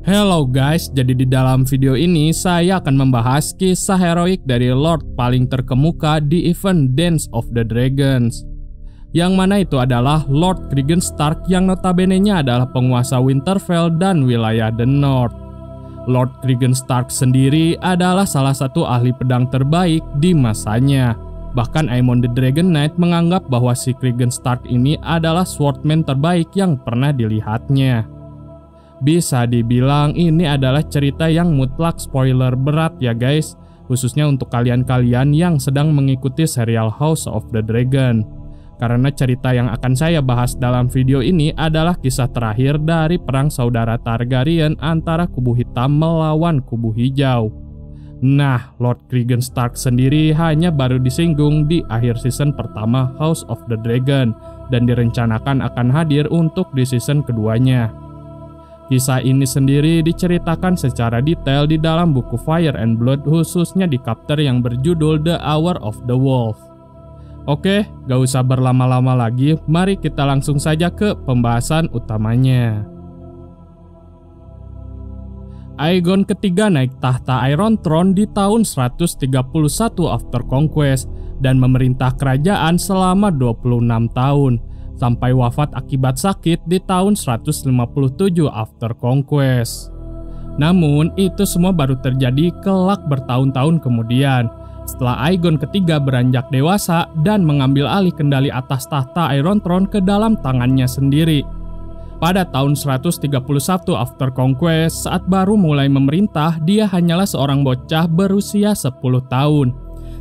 Hello guys, jadi di dalam video ini saya akan membahas kisah heroik dari Lord paling terkemuka di event Dance of the Dragons. Yang mana itu adalah Lord Cregan Stark yang notabene-nya adalah penguasa Winterfell dan wilayah The North. Lord Cregan Stark sendiri adalah salah satu ahli pedang terbaik di masanya. Bahkan Aemon the Dragon Knight menganggap bahwa si Cregan Stark ini adalah swordman terbaik yang pernah dilihatnya. Bisa dibilang ini adalah cerita yang mutlak spoiler berat ya guys, khususnya untuk kalian-kalian yang sedang mengikuti serial House of the Dragon. Karena cerita yang akan saya bahas dalam video ini adalah kisah terakhir dari perang saudara Targaryen antara kubu hitam melawan kubu hijau. Nah, Lord Cregan Stark sendiri hanya baru disinggung di akhir season pertama House of the Dragon dan direncanakan akan hadir untuk di season keduanya. Kisah ini sendiri diceritakan secara detail di dalam buku Fire and Blood, khususnya di chapter yang berjudul The Hour of the Wolf. Oke, gak usah berlama-lama lagi, mari kita langsung saja ke pembahasan utamanya. Aegon ketiga naik tahta Iron Throne di tahun 131 after Conquest dan memerintah kerajaan selama 26 tahun. Sampai wafat akibat sakit di tahun 157 after Conquest. Namun itu semua baru terjadi kelak bertahun-tahun kemudian, setelah Aegon ketiga beranjak dewasa dan mengambil alih kendali atas tahta Iron Throne ke dalam tangannya sendiri. Pada tahun 131 after Conquest, saat baru mulai memerintah, dia hanyalah seorang bocah berusia 10 tahun.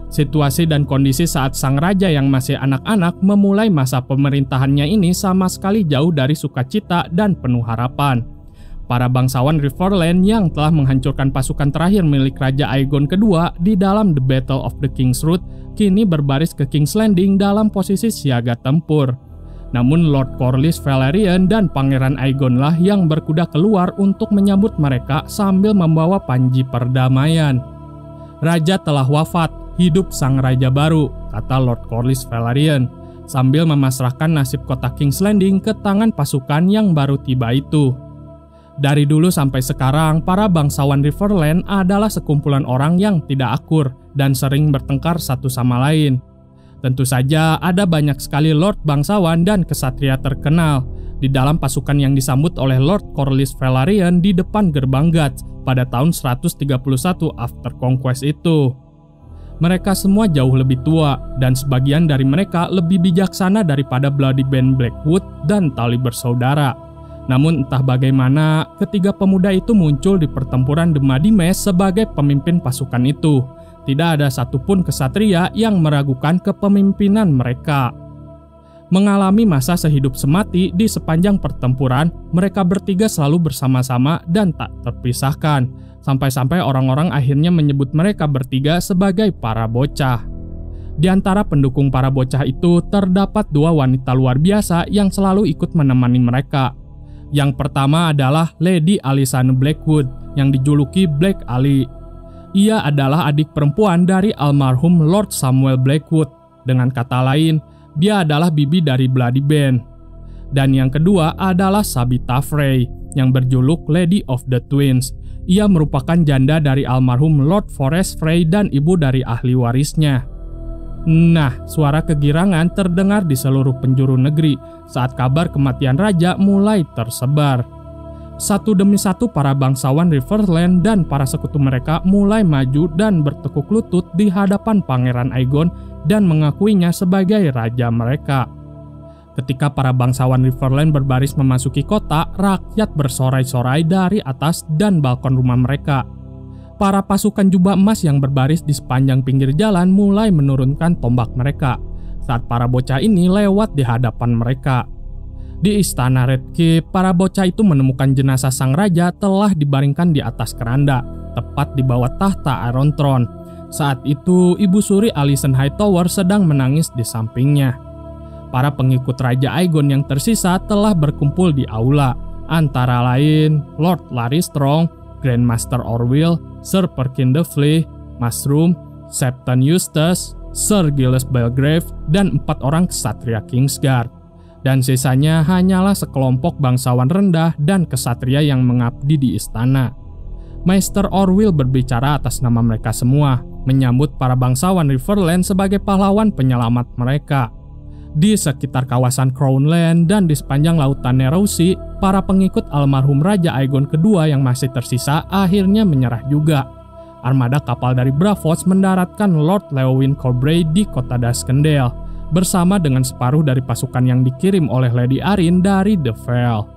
Situasi dan kondisi saat sang raja yang masih anak-anak memulai masa pemerintahannya ini sama sekali jauh dari sukacita dan penuh harapan. Para bangsawan Riverland yang telah menghancurkan pasukan terakhir milik Raja Aegon kedua di dalam The Battle of the King's Road kini berbaris ke King's Landing dalam posisi siaga tempur. Namun Lord Corlys Velaryon dan Pangeran Aegon lah yang berkuda keluar untuk menyambut mereka sambil membawa panji perdamaian. Raja telah wafat, hidup sang raja baru, kata Lord Corlys Velaryon, sambil memasrahkan nasib kota King's Landing ke tangan pasukan yang baru tiba itu. Dari dulu sampai sekarang, para bangsawan Riverland adalah sekumpulan orang yang tidak akur dan sering bertengkar satu sama lain. Tentu saja ada banyak sekali Lord bangsawan dan kesatria terkenal di dalam pasukan yang disambut oleh Lord Corlys Velaryon di depan gerbang Guards pada tahun 131 after Conquest itu. Mereka semua jauh lebih tua, dan sebagian dari mereka lebih bijaksana daripada Bloody Band Blackwood dan Tali bersaudara. Namun entah bagaimana, ketiga pemuda itu muncul di pertempuran The Muddy Mess sebagai pemimpin pasukan itu. Tidak ada satupun kesatria yang meragukan kepemimpinan mereka. Mengalami masa sehidup semati di sepanjang pertempuran, mereka bertiga selalu bersama-sama dan tak terpisahkan. Sampai-sampai orang-orang akhirnya menyebut mereka bertiga sebagai para bocah. Di antara pendukung para bocah itu terdapat dua wanita luar biasa yang selalu ikut menemani mereka. Yang pertama adalah Lady Alysanne Blackwood yang dijuluki Black Ali. Ia adalah adik perempuan dari almarhum Lord Samuel Blackwood. Dengan kata lain, dia adalah bibi dari Bloody Band. Dan yang kedua adalah Sabitha Frey yang berjuluk Lady of the Twins. Ia merupakan janda dari almarhum Lord Forrest Frey dan ibu dari ahli warisnya. Nah, suara kegirangan terdengar di seluruh penjuru negeri saat kabar kematian raja mulai tersebar. Satu demi satu para bangsawan Riverland dan para sekutu mereka mulai maju dan bertekuk lutut di hadapan Pangeran Aegon dan mengakuinya sebagai raja mereka. Ketika para bangsawan Riverland berbaris memasuki kota, rakyat bersorai-sorai dari atas dan balkon rumah mereka. Para pasukan jubah emas yang berbaris di sepanjang pinggir jalan mulai menurunkan tombak mereka saat para bocah ini lewat di hadapan mereka. Di istana Red Keep, para bocah itu menemukan jenazah sang raja telah dibaringkan di atas keranda, tepat di bawah tahta Iron Throne. Saat itu, Ibu Suri Alicent Hightower sedang menangis di sampingnya. Para pengikut Raja Aegon yang tersisa telah berkumpul di aula, antara lain Lord Larry Strong, Grandmaster Orwell, Sir Perkin the Flea, Mushroom, Septon Eustace, Sir Giles Belgrave, dan 4 orang ksatria Kingsguard. dan sisanya hanyalah sekelompok bangsawan rendah dan kesatria yang mengabdi di istana. Maester Orwyl berbicara atas nama mereka semua, menyambut para bangsawan Riverland sebagai pahlawan penyelamat mereka. Di sekitar kawasan Crownland dan di sepanjang lautan Nerausi, para pengikut almarhum Raja Aegon II yang masih tersisa akhirnya menyerah juga. Armada kapal dari Braavos mendaratkan Lord Leowyn Corbray di kota Duskendale, bersama dengan separuh dari pasukan yang dikirim oleh Lady Arryn dari The Vale.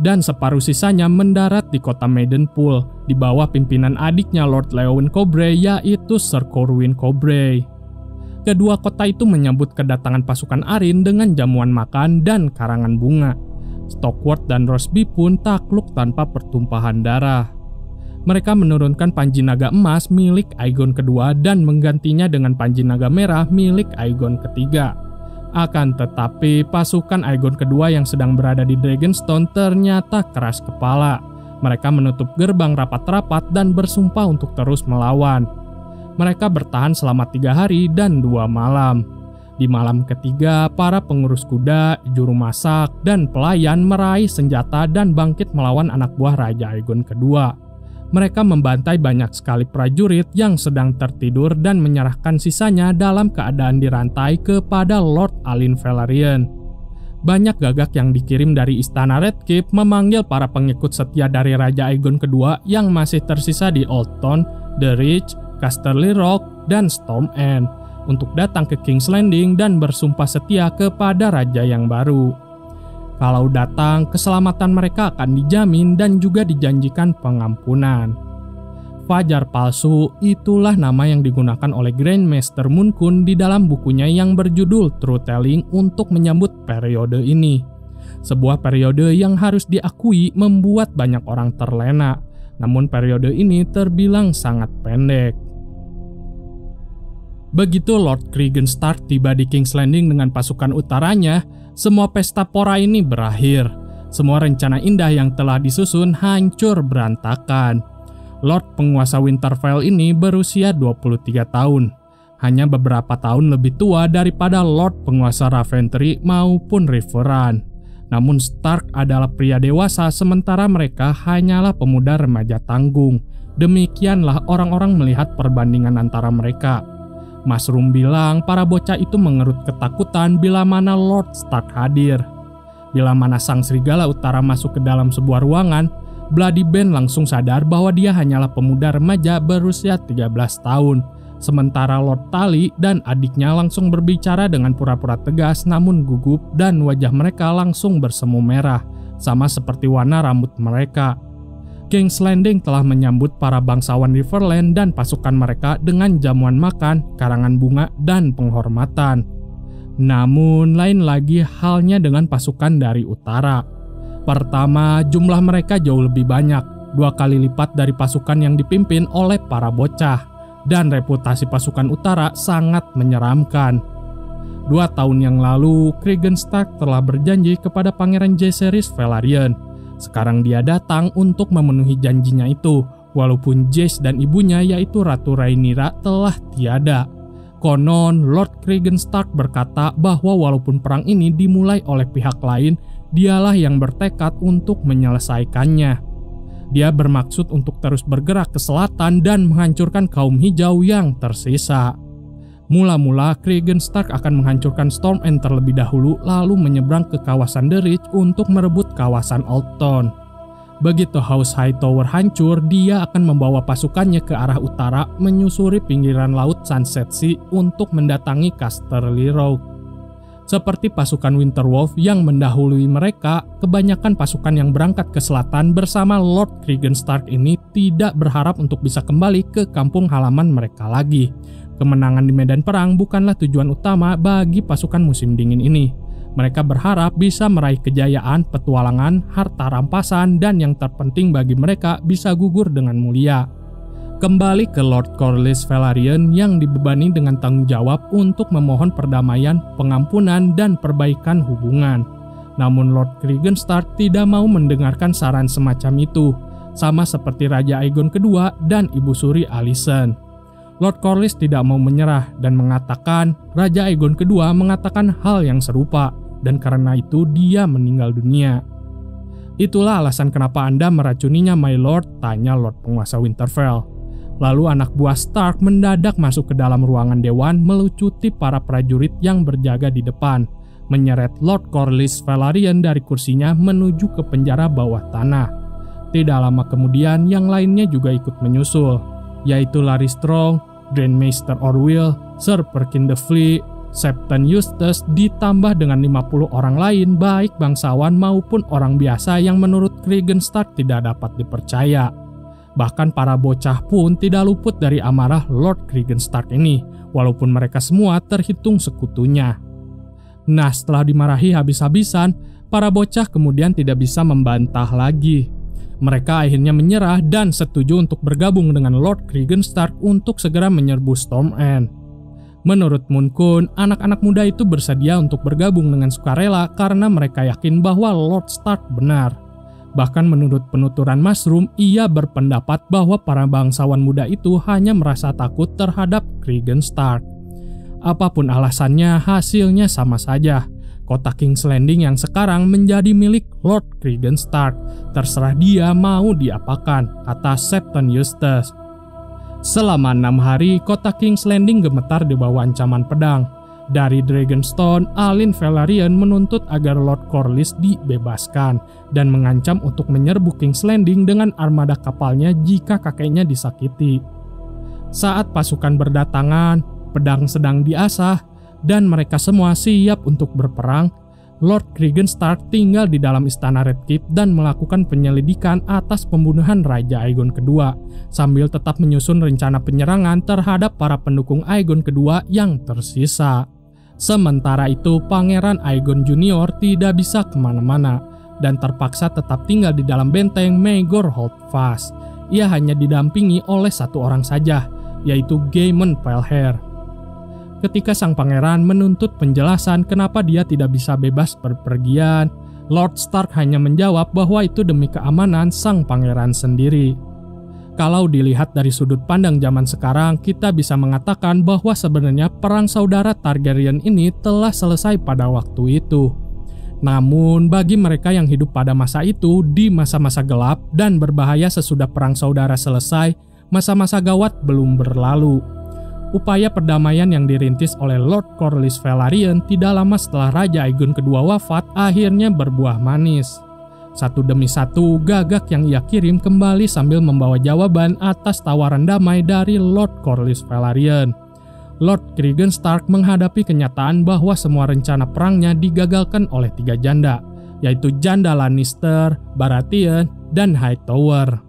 Dan separuh sisanya mendarat di kota Maidenpool, di bawah pimpinan adiknya Lord Leowyn Corbray yaitu Sir Corwyn Corbray. Kedua kota itu menyambut kedatangan pasukan Arryn dengan jamuan makan dan karangan bunga. Stockworth dan Rosby pun takluk tanpa pertumpahan darah. Mereka menurunkan panji naga emas milik Aegon II dan menggantinya dengan panji naga merah milik Aegon III. Akan tetapi, pasukan Aegon II yang sedang berada di Dragonstone ternyata keras kepala. Mereka menutup gerbang rapat-rapat dan bersumpah untuk terus melawan. Mereka bertahan selama 3 hari dan 2 malam. Di malam ketiga, para pengurus kuda, juru masak, dan pelayan meraih senjata dan bangkit melawan anak buah Raja Aegon II. Mereka membantai banyak sekali prajurit yang sedang tertidur dan menyerahkan sisanya dalam keadaan dirantai kepada Lord Alyn Velaryon. Banyak gagak yang dikirim dari istana Redkeep memanggil para pengikut setia dari Raja Aegon II yang masih tersisa di Old Town, The Reach, Casterly Rock, dan Storm End untuk datang ke King's Landing dan bersumpah setia kepada raja yang baru. Kalau datang, keselamatan mereka akan dijamin dan juga dijanjikan pengampunan. Fajar palsu itulah nama yang digunakan oleh Grandmaster Moon-kun di dalam bukunya yang berjudul True Telling untuk menyambut periode ini. Sebuah periode yang harus diakui membuat banyak orang terlena, namun periode ini terbilang sangat pendek. Begitu Lord Cregan Stark tiba di King's Landing dengan pasukan utaranya, semua pesta pora ini berakhir. Semua rencana indah yang telah disusun hancur berantakan. Lord penguasa Winterfell ini berusia 23 tahun. Hanya beberapa tahun lebih tua daripada Lord penguasa Raventry maupun Riverrun. Namun Stark adalah pria dewasa sementara mereka hanyalah pemuda remaja tanggung. Demikianlah orang-orang melihat perbandingan antara mereka. Mushroom bilang para bocah itu mengerut ketakutan bila mana Lord Stark hadir. Bila mana sang serigala utara masuk ke dalam sebuah ruangan, Bloody Ben langsung sadar bahwa dia hanyalah pemuda remaja berusia 13 tahun. Sementara Lord Tully dan adiknya langsung berbicara dengan pura-pura tegas namun gugup dan wajah mereka langsung bersemu merah, sama seperti warna rambut mereka. King's Landing telah menyambut para bangsawan Riverland dan pasukan mereka dengan jamuan makan, karangan bunga, dan penghormatan. Namun, lain lagi halnya dengan pasukan dari utara. Pertama, jumlah mereka jauh lebih banyak, 2 kali lipat dari pasukan yang dipimpin oleh para bocah, dan reputasi pasukan utara sangat menyeramkan. 2 tahun yang lalu, Cregan Stark telah berjanji kepada Pangeran Jaehaerys Velaryon. Sekarang dia datang untuk memenuhi janjinya itu, walaupun Jace dan ibunya yaitu Ratu Rhaenyra telah tiada. Konon, Lord Cregan Stark berkata bahwa walaupun perang ini dimulai oleh pihak lain, dialah yang bertekad untuk menyelesaikannya. Dia bermaksud untuk terus bergerak ke selatan dan menghancurkan kaum hijau yang tersisa. Mula-mula, Cregan Stark akan menghancurkan Storm End terlebih dahulu lalu menyeberang ke kawasan The Reach untuk merebut kawasan Old Town. Begitu House Hightower hancur, dia akan membawa pasukannya ke arah utara menyusuri pinggiran laut Sunset Sea untuk mendatangi Casterly Rock. Seperti pasukan Winterwolf yang mendahului mereka, kebanyakan pasukan yang berangkat ke selatan bersama Lord Cregan Stark ini tidak berharap untuk bisa kembali ke kampung halaman mereka lagi. Kemenangan di medan perang bukanlah tujuan utama bagi pasukan musim dingin ini. Mereka berharap bisa meraih kejayaan, petualangan, harta rampasan, dan yang terpenting bagi mereka bisa gugur dengan mulia. Kembali ke Lord Corlys Velaryon yang dibebani dengan tanggung jawab untuk memohon perdamaian, pengampunan, dan perbaikan hubungan. Namun Lord Cregan Stark tidak mau mendengarkan saran semacam itu, sama seperti Raja Aegon II dan Ibu Suri Alicent. Lord Corlys tidak mau menyerah dan mengatakan Raja Aegon II mengatakan hal yang serupa, dan karena itu dia meninggal dunia. Itulah alasan kenapa Anda meracuninya, my lord, tanya Lord Penguasa Winterfell. Lalu anak buah Stark mendadak masuk ke dalam ruangan dewan melucuti para prajurit yang berjaga di depan, menyeret Lord Corlys Velaryon dari kursinya menuju ke penjara bawah tanah. Tidak lama kemudian yang lainnya juga ikut menyusul, yaitu Larry Strong, Grand Maester Orwyl, Sir Perkin the Flea, Septon Eustace ditambah dengan 50 orang lain baik bangsawan maupun orang biasa yang menurut Cregan Stark tidak dapat dipercaya. Bahkan para bocah pun tidak luput dari amarah Lord Cregan Stark ini, walaupun mereka semua terhitung sekutunya. Nah, setelah dimarahi habis-habisan, para bocah kemudian tidak bisa membantah lagi. Mereka akhirnya menyerah dan setuju untuk bergabung dengan Lord Cregan Stark untuk segera menyerbu Storm End. Menurut Moon Kun, anak-anak muda itu bersedia untuk bergabung dengan sukarela karena mereka yakin bahwa Lord Stark benar. Bahkan menurut penuturan Mushroom, ia berpendapat bahwa para bangsawan muda itu hanya merasa takut terhadap Cregan Stark. Apapun alasannya, hasilnya sama saja. Kota King's Landing yang sekarang menjadi milik Lord Cregan Stark. Terserah dia mau diapakan, kata Septon Eustace. Selama 6 hari, kota King's Landing gemetar di bawah ancaman pedang. Dari Dragonstone, Alyn Velaryon menuntut agar Lord Corlys dibebaskan dan mengancam untuk menyerbu King's Landing dengan armada kapalnya jika kakeknya disakiti. Saat pasukan berdatangan, pedang sedang diasah, dan mereka semua siap untuk berperang, Lord Cregan Stark tinggal di dalam istana Red Keep dan melakukan penyelidikan atas pembunuhan Raja Aegon II, sambil tetap menyusun rencana penyerangan terhadap para pendukung Aegon II yang tersisa. Sementara itu, Pangeran Aegon Junior tidak bisa kemana-mana dan terpaksa tetap tinggal di dalam benteng Maegor Holdfast. Ia hanya didampingi oleh satu orang saja, yaitu Gaemon Palehair. Ketika sang pangeran menuntut penjelasan kenapa dia tidak bisa bebas berpergian, Lord Stark hanya menjawab bahwa itu demi keamanan sang pangeran sendiri. Kalau dilihat dari sudut pandang zaman sekarang, kita bisa mengatakan bahwa sebenarnya perang saudara Targaryen ini telah selesai pada waktu itu. Namun, bagi mereka yang hidup pada masa itu, di masa-masa gelap dan berbahaya sesudah perang saudara selesai, masa-masa gawat belum berlalu. Upaya perdamaian yang dirintis oleh Lord Corlys Velaryon tidak lama setelah Raja Aegon II wafat akhirnya berbuah manis. Satu demi satu, gagak yang ia kirim kembali sambil membawa jawaban atas tawaran damai dari Lord Corlys Velaryon. Lord Cregan Stark menghadapi kenyataan bahwa semua rencana perangnya digagalkan oleh 3 janda, yaitu janda Lannister, Baratheon, dan Hightower.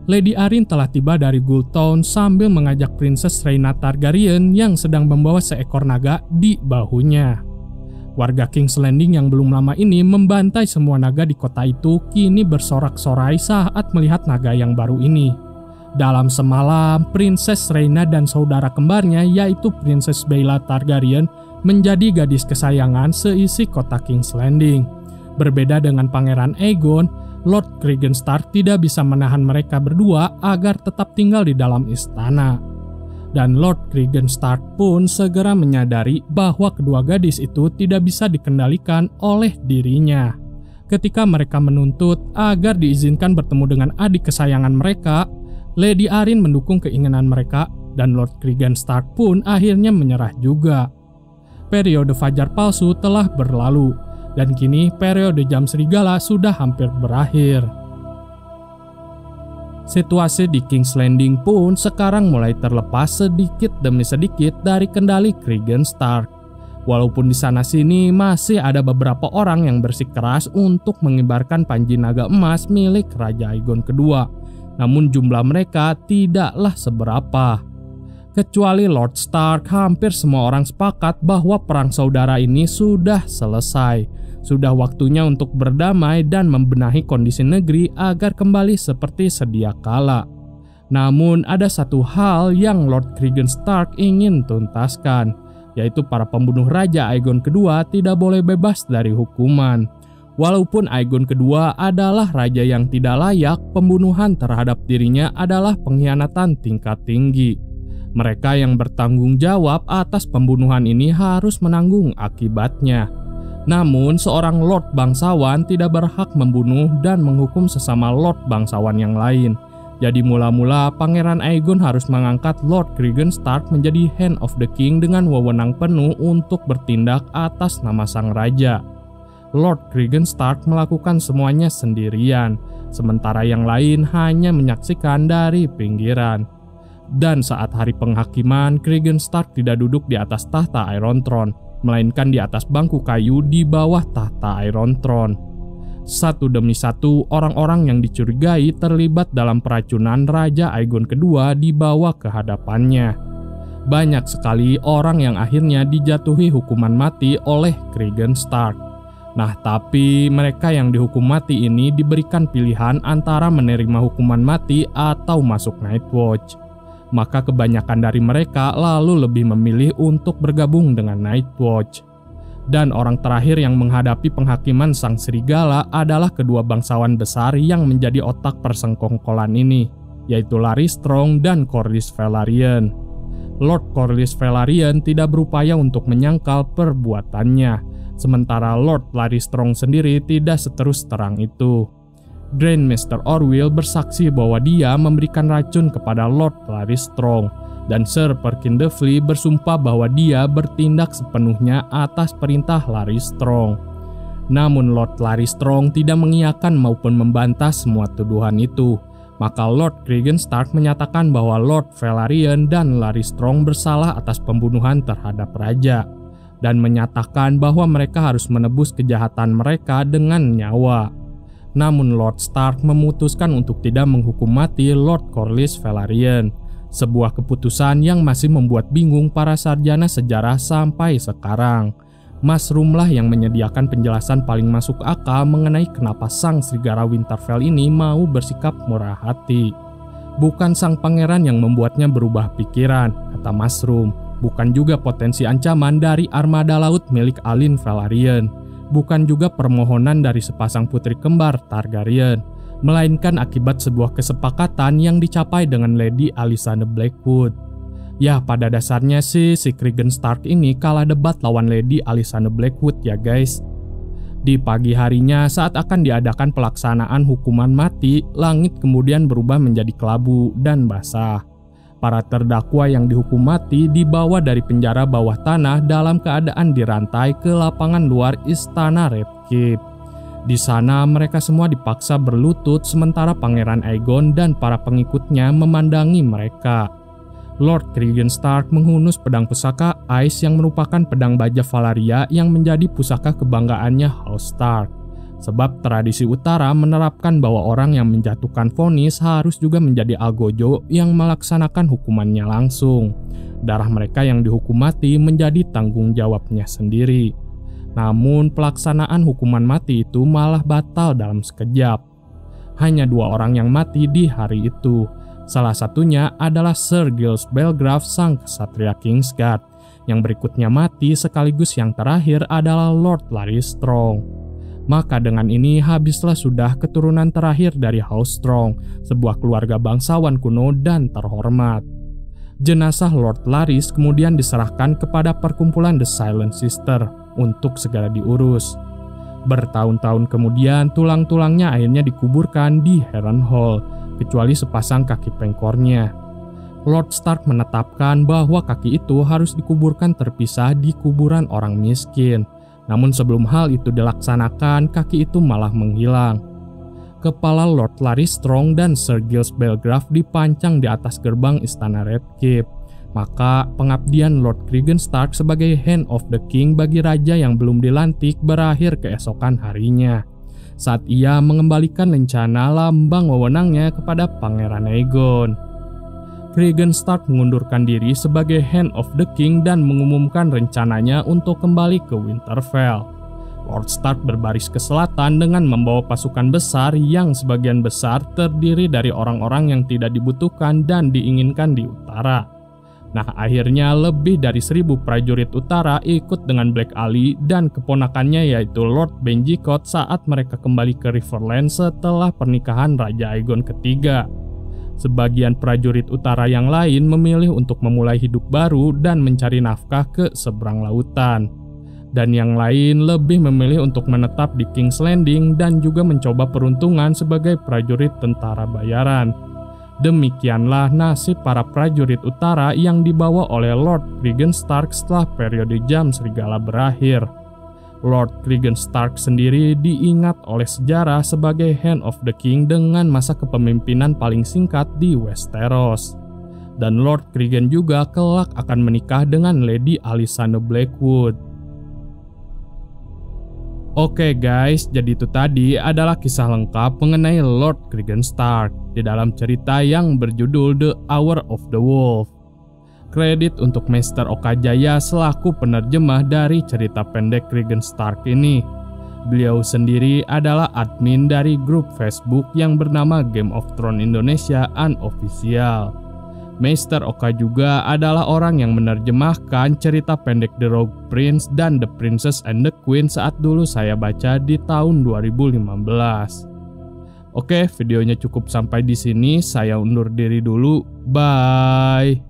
Lady Arryn telah tiba dari Gultown sambil mengajak Princess Rhaena Targaryen yang sedang membawa seekor naga di bahunya. Warga King's Landing yang belum lama ini membantai semua naga di kota itu kini bersorak-sorai saat melihat naga yang baru ini. Dalam semalam, Princess Rhaena dan saudara kembarnya yaitu Princess Baela Targaryen menjadi gadis kesayangan seisi kota King's Landing. Berbeda dengan Pangeran Aegon, Lord Cregan Stark tidak bisa menahan mereka berdua agar tetap tinggal di dalam istana. Dan Lord Cregan Stark pun segera menyadari bahwa kedua gadis itu tidak bisa dikendalikan oleh dirinya. Ketika mereka menuntut agar diizinkan bertemu dengan adik kesayangan mereka, Lady Arryn mendukung keinginan mereka dan Lord Cregan Stark pun akhirnya menyerah juga. Periode Fajar Palsu telah berlalu. Dan kini periode Jam Serigala sudah hampir berakhir. Situasi di King's Landing pun sekarang mulai terlepas sedikit demi sedikit dari kendali Cregan Stark. Walaupun di sana-sini masih ada beberapa orang yang bersikeras untuk mengibarkan panji naga emas milik Raja Aegon II. Namun jumlah mereka tidaklah seberapa. Kecuali Lord Stark, hampir semua orang sepakat bahwa perang saudara ini sudah selesai. Sudah waktunya untuk berdamai dan membenahi kondisi negeri agar kembali seperti sedia kala. Namun ada satu hal yang Lord Cregan Stark ingin tuntaskan, yaitu para pembunuh Raja Aegon II tidak boleh bebas dari hukuman. Walaupun Aegon II adalah raja yang tidak layak, pembunuhan terhadap dirinya adalah pengkhianatan tingkat tinggi. Mereka yang bertanggung jawab atas pembunuhan ini harus menanggung akibatnya. Namun, seorang Lord Bangsawan tidak berhak membunuh dan menghukum sesama Lord Bangsawan yang lain. Jadi mula-mula Pangeran Aegon harus mengangkat Lord Cregan Stark menjadi Hand of the King dengan wewenang penuh untuk bertindak atas nama sang raja. Lord Cregan Stark melakukan semuanya sendirian, sementara yang lain hanya menyaksikan dari pinggiran. Dan saat hari penghakiman, Cregan Stark tidak duduk di atas tahta Iron Throne, melainkan di atas bangku kayu di bawah tahta Iron Throne. Satu demi satu, orang-orang yang dicurigai terlibat dalam peracunan Raja Aegon II dibawa ke hadapannya. Banyak sekali orang yang akhirnya dijatuhi hukuman mati oleh Cregan Stark. Nah, tapi mereka yang dihukum mati ini diberikan pilihan antara menerima hukuman mati atau masuk Night Watch. Maka kebanyakan dari mereka lalu lebih memilih untuk bergabung dengan Night Watch. Dan orang terakhir yang menghadapi penghakiman Sang Serigala adalah kedua bangsawan besar yang menjadi otak persengkongkolan ini, yaitu Larys Strong dan Corlys Velaryon. Lord Corlys Velaryon tidak berupaya untuk menyangkal perbuatannya, sementara Lord Larys Strong sendiri tidak seterus terang itu. Grandmaster Orwell bersaksi bahwa dia memberikan racun kepada Lord Larys Strong, dan Sir Perkin Devley bersumpah bahwa dia bertindak sepenuhnya atas perintah Larys Strong. Namun Lord Larys Strong tidak mengiyakan maupun membantah semua tuduhan itu. Maka Lord Cregan Stark menyatakan bahwa Lord Velaryon dan Larys Strong bersalah atas pembunuhan terhadap raja, dan menyatakan bahwa mereka harus menebus kejahatan mereka dengan nyawa. Namun Lord Stark memutuskan untuk tidak menghukum mati Lord Corlys Velaryon, sebuah keputusan yang masih membuat bingung para sarjana sejarah sampai sekarang. Mushroom lah yang menyediakan penjelasan paling masuk akal mengenai kenapa sang Serigala Winterfell ini mau bersikap murah hati. Bukan sang pangeran yang membuatnya berubah pikiran, kata Mushroom. Bukan juga potensi ancaman dari armada laut milik Alyn Velaryon. Bukan juga permohonan dari sepasang putri kembar Targaryen, melainkan akibat sebuah kesepakatan yang dicapai dengan Lady Alysanne Blackwood. Ya, pada dasarnya sih si Cregan Stark ini kalah debat lawan Lady Alysanne Blackwood ya guys. Di pagi harinya saat akan diadakan pelaksanaan hukuman mati, langit kemudian berubah menjadi kelabu dan basah. Para terdakwa yang dihukum mati dibawa dari penjara bawah tanah dalam keadaan dirantai ke lapangan luar istana Red Keep. Di sana mereka semua dipaksa berlutut sementara Pangeran Aegon dan para pengikutnya memandangi mereka. Lord Cregan Stark menghunus pedang pusaka Ice yang merupakan pedang baja Valyria yang menjadi pusaka kebanggaannya House Stark. Sebab tradisi utara menerapkan bahwa orang yang menjatuhkan vonis harus juga menjadi algojo yang melaksanakan hukumannya langsung. Darah mereka yang dihukum mati menjadi tanggung jawabnya sendiri. Namun pelaksanaan hukuman mati itu malah batal dalam sekejap. Hanya 2 orang yang mati di hari itu. Salah satunya adalah Sir Giles Belgrave sang ksatria Kingsguard. Yang berikutnya mati sekaligus yang terakhir adalah Lord Larys Strong. Maka dengan ini habislah sudah keturunan terakhir dari House Strong, sebuah keluarga bangsawan kuno dan terhormat. Jenazah Lord Larys kemudian diserahkan kepada perkumpulan The Silent Sister untuk segera diurus. Bertahun-tahun kemudian tulang-tulangnya akhirnya dikuburkan di Harrenhal, kecuali sepasang kaki pengkornya. Lord Stark menetapkan bahwa kaki itu harus dikuburkan terpisah di kuburan orang miskin. Namun sebelum hal itu dilaksanakan, kaki itu malah menghilang. Kepala Lord Larys Strong dan Sir Giles Belgrave dipancang di atas gerbang istana Red Keep. Maka pengabdian Lord Cregan Stark sebagai Hand of the King bagi raja yang belum dilantik berakhir keesokan harinya, saat ia mengembalikan lencana lambang wewenangnya kepada Pangeran Aegon. Cregan Stark mengundurkan diri sebagai Hand of the King dan mengumumkan rencananya untuk kembali ke Winterfell. Lord Stark berbaris ke selatan dengan membawa pasukan besar yang sebagian besar terdiri dari orang-orang yang tidak dibutuhkan dan diinginkan di utara. Nah, akhirnya lebih dari 1000 prajurit utara ikut dengan Black Aly dan keponakannya yaitu Lord Benjicot saat mereka kembali ke Riverland setelah pernikahan Raja Aegon III. Sebagian prajurit utara yang lain memilih untuk memulai hidup baru dan mencari nafkah ke seberang lautan. dan yang lain lebih memilih untuk menetap di King's Landing dan juga mencoba peruntungan sebagai prajurit tentara bayaran. Demikianlah nasib para prajurit utara yang dibawa oleh Lord Clegane Stark setelah periode Jam Serigala berakhir. Lord Clegane Stark sendiri diingat oleh sejarah sebagai Hand of the King dengan masa kepemimpinan paling singkat di Westeros. Dan Lord Clegane juga kelak akan menikah dengan Lady Alysanne Blackwood. Oke guys, jadi itu tadi adalah kisah lengkap mengenai Lord Clegane Stark di dalam cerita yang berjudul The Hour of the Wolf. Kredit untuk Maester Oka Jaya selaku penerjemah dari cerita pendek Clegane Stark ini. Beliau sendiri adalah admin dari grup Facebook yang bernama Game of Thrones Indonesia Unofficial. Maester Oka juga adalah orang yang menerjemahkan cerita pendek The Rogue Prince dan The Princess and the Queen saat dulu saya baca di tahun 2015. Oke, videonya cukup sampai di sini. Saya undur diri dulu. Bye.